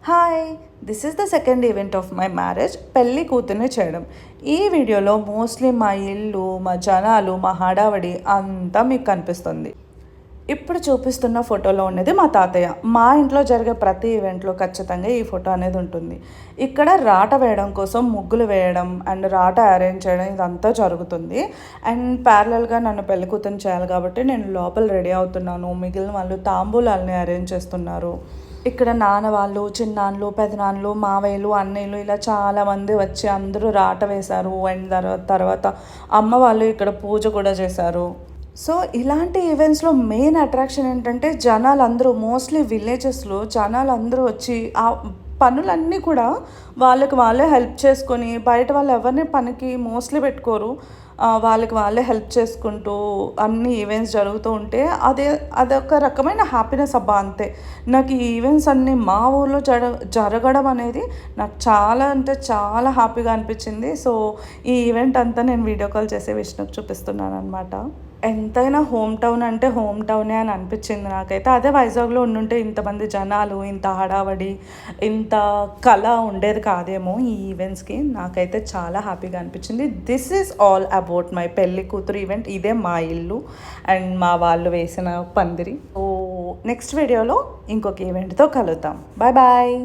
Hi, this is the second event of my marriage, పెళ్ళి కూతుర్ని చేయడం. ఈ వీడియోలో మోస్ట్లీ మా ఇల్లు, మా జనాలు, మా హడావడి అంతా మీకు కనిపిస్తుంది. ఇప్పుడు చూపిస్తున్న ఫోటోలో ఉన్నది మా తాతయ్య. మా ఇంట్లో జరిగే ప్రతి ఈవెంట్లో ఖచ్చితంగా ఈ ఫోటో అనేది ఉంటుంది. ఇక్కడ రాట వేయడం కోసం ముగ్గులు వేయడం అండ్ రాట అరేంజ్ చేయడం ఇదంతా జరుగుతుంది. అండ్ ప్యారలల్గా నన్ను పెళ్లి కూతుర్ని చేయాలి కాబట్టి నేను లోపల రెడీ అవుతున్నాను. మిగిలిన వాళ్ళు తాంబూలాలని అరేంజ్ చేస్తున్నారు. ఇక్కడ నాన్న వాళ్ళు, చిన్నాన్నలు, పెదనాన్నలు, మావయ్యలు, అన్నయ్యలు ఇలా చాలామంది వచ్చి అందరూ రాట వేశారు. అండ్ తర్వాత అమ్మ వాళ్ళు ఇక్కడ పూజ కూడా చేశారు. సో ఇలాంటి ఈవెంట్స్లో మెయిన్ అట్రాక్షన్ ఏంటంటే జనాలందరూ, మోస్ట్లీ విలేజెస్లో జనాలందరూ వచ్చి ఆ పనులన్నీ కూడా వాళ్ళకి వాళ్ళే హెల్ప్ చేసుకొని, బయట వాళ్ళు ఎవరిని పనికి మోస్ట్లీ పెట్టుకోరు. వాళ్ళకి వాళ్ళే హెల్ప్ చేసుకుంటూ అన్ని ఈవెంట్స్ జరుగుతూ ఉంటే అదొక రకమైన హ్యాపీనెస్ అబ్బా, అంతే. నాకు ఈ ఈవెంట్స్ అన్నీ మా ఊర్లో జరగడం అనేది నాకు చాలా అంటే చాలా హ్యాపీగా అనిపించింది. సో ఈ ఈవెంట్ అంతా నేను వీడియో కాల్ చేసి విష్ణుకు చూపిస్తున్నాను అనమాట. ఎంతైనా హోమ్ టౌన్ అంటే హోమ్ టౌనే అని అనిపించింది నాకైతే. అదే వైజాగ్లో ఉండుంటే ఇంతమంది జనాలు, ఇంత హడావడి, ఇంత కళ ఉండేది కాదేమో ఈ ఈవెంట్స్కి. నాకైతే చాలా హ్యాపీగా అనిపించింది. This is all about my పెళ్లి కూతురు ఈవెంట్. ఇదే మా ఇల్లు అండ్ మా వాళ్ళు వేసిన పందిరి. సో నెక్స్ట్ వీడియోలో ఇంకొక ఈవెంట్తో కలుద్దాం. Bye bye.